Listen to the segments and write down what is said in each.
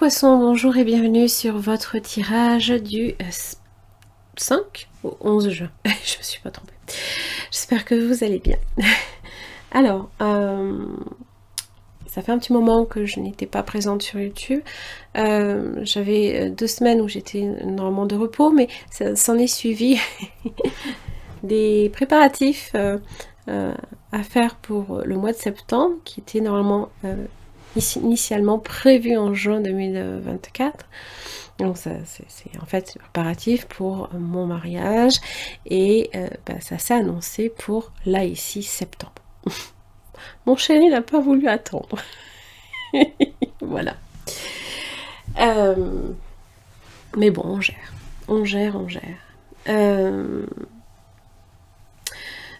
Poissons, bonjour et bienvenue sur votre tirage du 5 au 11 juin. Je me suis pas trompée. J'espère que vous allez bien. Alors, ça fait un petit moment que je n'étais pas présente sur YouTube. J'avais 2 semaines où j'étais normalement de repos, mais ça s'en est suivi des préparatifs à faire pour le mois de septembre, qui était normalement initialement prévu en juin 2024. Donc ça, c'est en fait préparatif pour mon mariage et ça s'est annoncé pour là ici septembre. Mon chéri n'a pas voulu attendre. Voilà. Mais bon, on gère.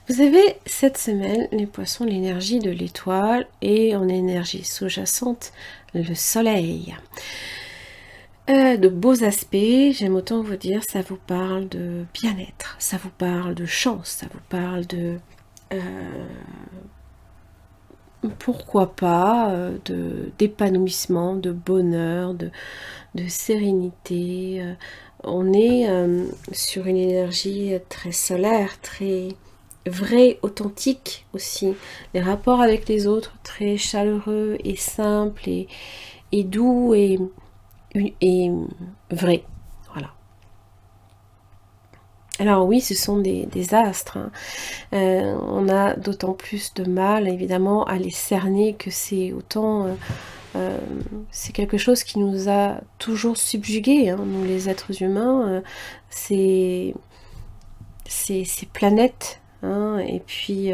Vous avez cette semaine, les poissons, l'énergie de l'étoile et en énergie sous-jacente, le soleil. De beaux aspects, j'aime autant vous dire, ça vous parle de bien-être, ça vous parle de chance, ça vous parle de... pourquoi pas, d'épanouissement, de bonheur, de sérénité. On est sur une énergie très solaire, très vraie, authentique aussi. Les rapports avec les autres très chaleureux et simples et doux et vrai. Voilà. Alors oui, ce sont des astres. Hein. On a d'autant plus de mal, évidemment, à les cerner que c'est autant... c'est quelque chose qui nous a toujours subjugués, hein, nous les êtres humains, ces planètes, hein, et puis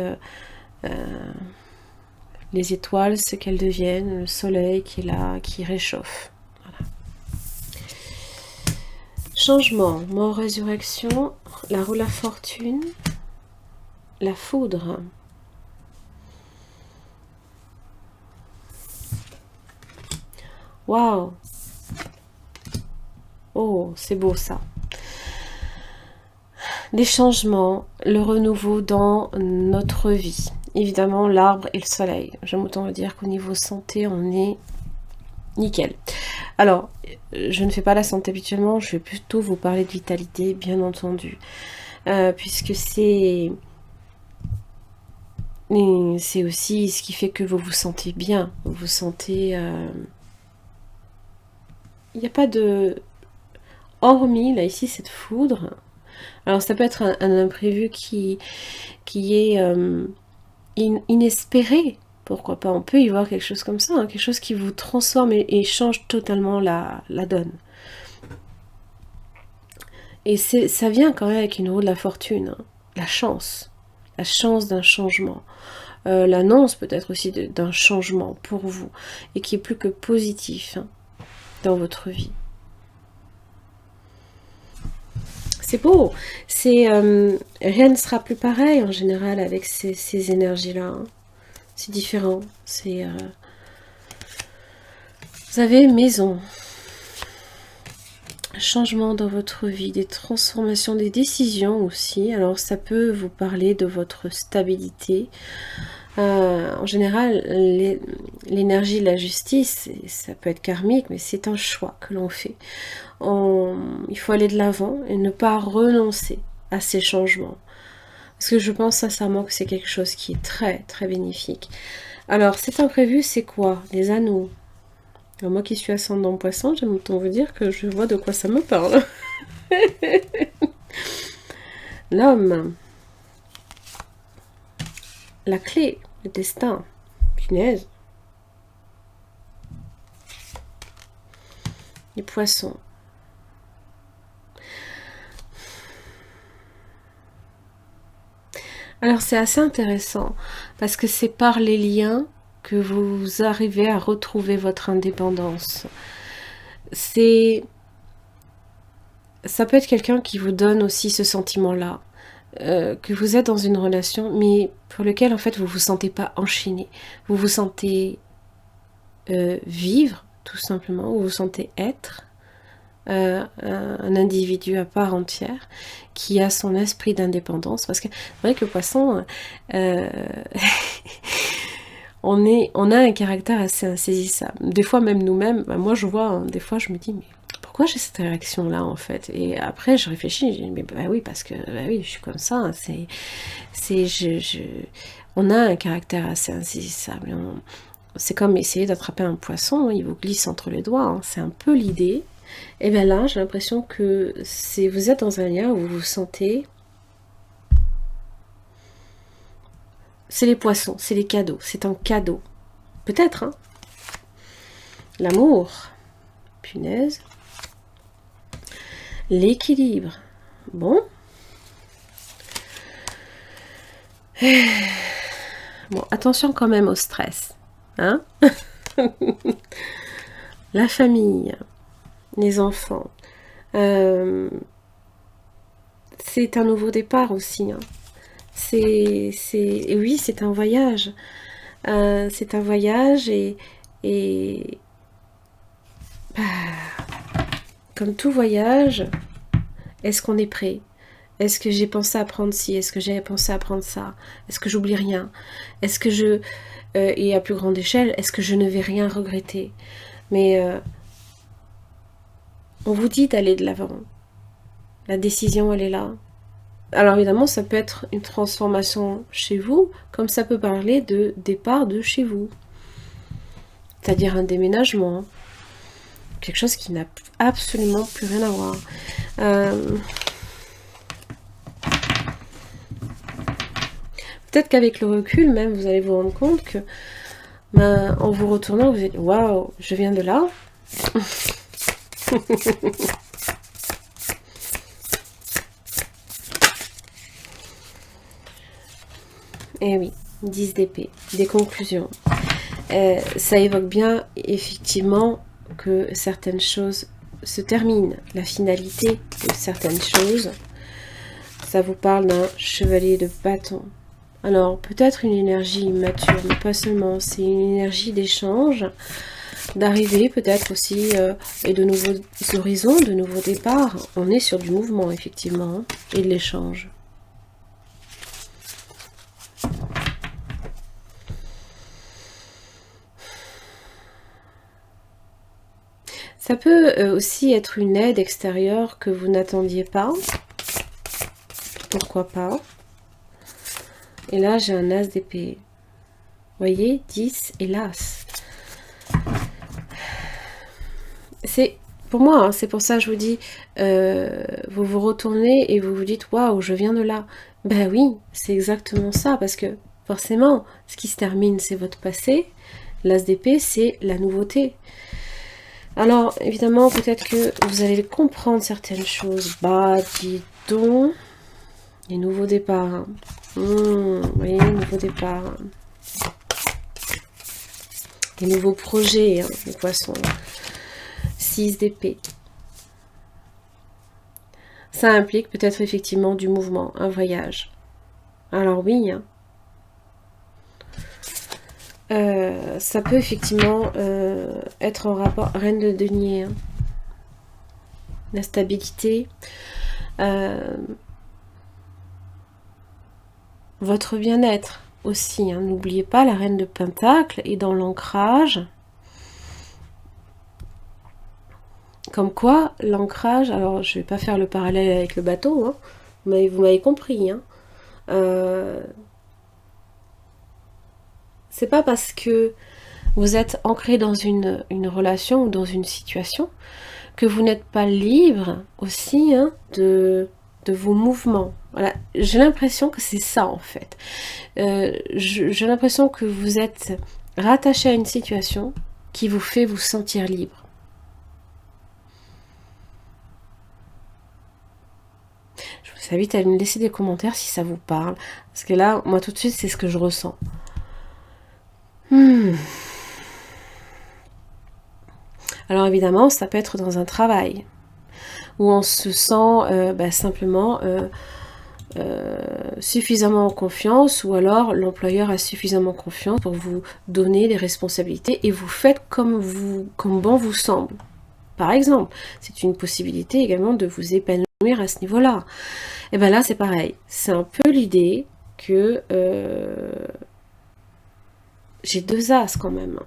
les étoiles, ce qu'elles deviennent, le soleil qui est là, qui réchauffe. Voilà. Changement, mort, résurrection, la roue, la fortune, la foudre. Waouh! Oh, c'est beau ça. Des changements, le renouveau dans notre vie. Évidemment, l'arbre et le soleil. J'aime autant vous dire qu'au niveau santé, on est nickel. Alors, je ne fais pas la santé habituellement, je vais plutôt vous parler de vitalité, bien entendu. Puisque c'est aussi ce qui fait que vous vous sentez bien. Vous vous sentez... Il n'y a pas de... Hormis, là, ici, cette foudre. Alors, ça peut être un imprévu qui est inespéré. Pourquoi pas? On peut y voir quelque chose comme ça, hein, quelque chose qui vous transforme et change totalement la donne. Et ça vient quand même avec une roue de la fortune, hein, la chance d'un changement. L'annonce peut-être aussi d'un changement pour vous, et qui est plus que positif, hein, dans votre vie. C'est beau, rien ne sera plus pareil en général avec ces énergies-là. Hein. C'est différent. Vous avez maison, changement dans votre vie, des transformations, des décisions aussi. Alors ça peut vous parler de votre stabilité. En général, l'énergie de la justice, ça peut être karmique, mais c'est un choix que l'on fait. Il faut aller de l'avant et ne pas renoncer à ces changements. Parce que je pense sincèrement que c'est quelque chose qui est très très bénéfique. Alors cet imprévu, c'est quoi? Les anneaux. Alors, moi qui suis ascendant poisson, j'aime autant vous dire que je vois de quoi ça me parle. L'homme. La clé. Le destin. Punaise. Les poissons. Alors c'est assez intéressant parce que c'est par les liens que vous arrivez à retrouver votre indépendance. Ça peut être quelqu'un qui vous donne aussi ce sentiment-là, que vous êtes dans une relation, mais pour lequel en fait vous vous sentez pas enchaîné, vous vous sentez vivre tout simplement, vous vous sentez être un individu à part entière qui a son esprit d'indépendance, parce que c'est vrai que le poisson on a un caractère assez insaisissable. Des fois, même nous-mêmes, bah, moi je vois, hein, des fois je me dis, mais pourquoi j'ai cette réaction-là en fait? Et après je réfléchis, je dis, mais bah oui, parce que bah oui, je suis comme ça, hein, on a un caractère assez insaisissable. C'est comme essayer d'attraper un poisson, hein, il vous glisse entre les doigts, hein, c'est un peu l'idée. Et bien là, j'ai l'impression que vous êtes dans un lien où vous vous sentez... C'est les poissons, c'est les cadeaux, c'est un cadeau. Peut-être, hein. L'amour. Punaise. L'équilibre. Bon. Bon, attention quand même au stress. Hein. La famille. Les enfants. C'est un nouveau départ aussi. Hein. Oui, c'est un voyage. C'est un voyage et bah, comme tout voyage, est-ce qu'on est prêt? Est-ce que j'ai pensé à prendre ci? Est-ce que j'ai pensé à prendre ça? Est-ce que j'oublie rien? Est-ce que et à plus grande échelle, est-ce que je ne vais rien regretter? Mais on vous dit d'aller de l'avant. La décision, elle est là. Alors évidemment, ça peut être une transformation chez vous, comme ça peut parler de départ de chez vous. C'est-à-dire un déménagement. Quelque chose qui n'a absolument plus rien à voir. Peut-être qu'avec le recul, même, vous allez vous rendre compte que, en vous retournant, vous êtes waouh, je viens de là. Eh oui, 10 d'épée, des conclusions. Ça évoque bien, effectivement, que certaines choses se terminent, la finalité de certaines choses. Ça vous parle d'un chevalier de bâton. Alors, peut-être une énergie mature, mais pas seulement. C'est une énergie d'échange, d'arrivée peut-être aussi, et de nouveaux horizons, de nouveaux départs. On est sur du mouvement, effectivement, et de l'échange. Ça peut aussi être une aide extérieure que vous n'attendiez pas. Pourquoi pas? Et là, j'ai un as d'épée. Vous voyez, 10 et l'as. C'est, pour moi, hein, c'est pour ça que je vous dis, vous vous retournez et vous vous dites, waouh, je viens de là. Ben oui, c'est exactement ça, parce que forcément, ce qui se termine, c'est votre passé. L'as d'épée, c'est la nouveauté. Alors, évidemment, peut-être que vous allez comprendre certaines choses. Bah, dis donc, les nouveaux départs. Vous voyez, nouveaux départs. Les nouveaux projets, hein, les poissons. 6 d'épée. Ça implique peut-être effectivement du mouvement, un voyage. Alors oui, hein. Ça peut effectivement être en rapport, reine de denier, hein. La stabilité, votre bien-être aussi, hein. N'oubliez pas, la reine de Pentacle est dans l'ancrage. Comme quoi, l'ancrage, alors je vais pas faire le parallèle avec le bateau, hein, mais vous m'avez compris, hein. C'est pas parce que vous êtes ancré dans une relation ou dans une situation que vous n'êtes pas libre aussi, hein, de vos mouvements. Voilà, j'ai l'impression que c'est ça en fait. J'ai l'impression que vous êtes rattaché à une situation qui vous fait vous sentir libre. Je vous invite à me laisser des commentaires si ça vous parle. Parce que là, moi tout de suite, c'est ce que je ressens. Alors évidemment, ça peut être dans un travail où on se sent simplement suffisamment en confiance, ou alors l'employeur a suffisamment confiance pour vous donner des responsabilités et vous faites comme bon vous semble. Par exemple, c'est une possibilité également de vous épanouir à ce niveau-là. Et bien là, c'est pareil. C'est un peu l'idée que j'ai 2 as quand même.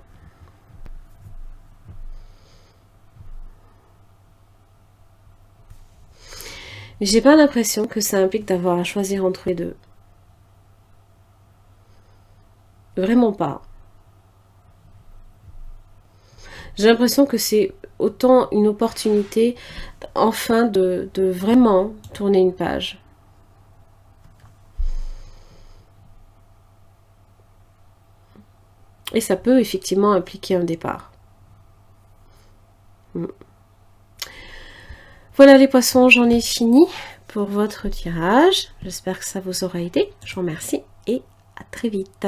J'ai pas l'impression que ça implique d'avoir à choisir entre les deux. Vraiment pas. J'ai l'impression que c'est autant une opportunité, enfin, de vraiment tourner une page. Et ça peut effectivement impliquer un départ. Voilà les poissons, j'en ai fini pour votre tirage. J'espère que ça vous aura aidé. Je vous remercie et à très vite.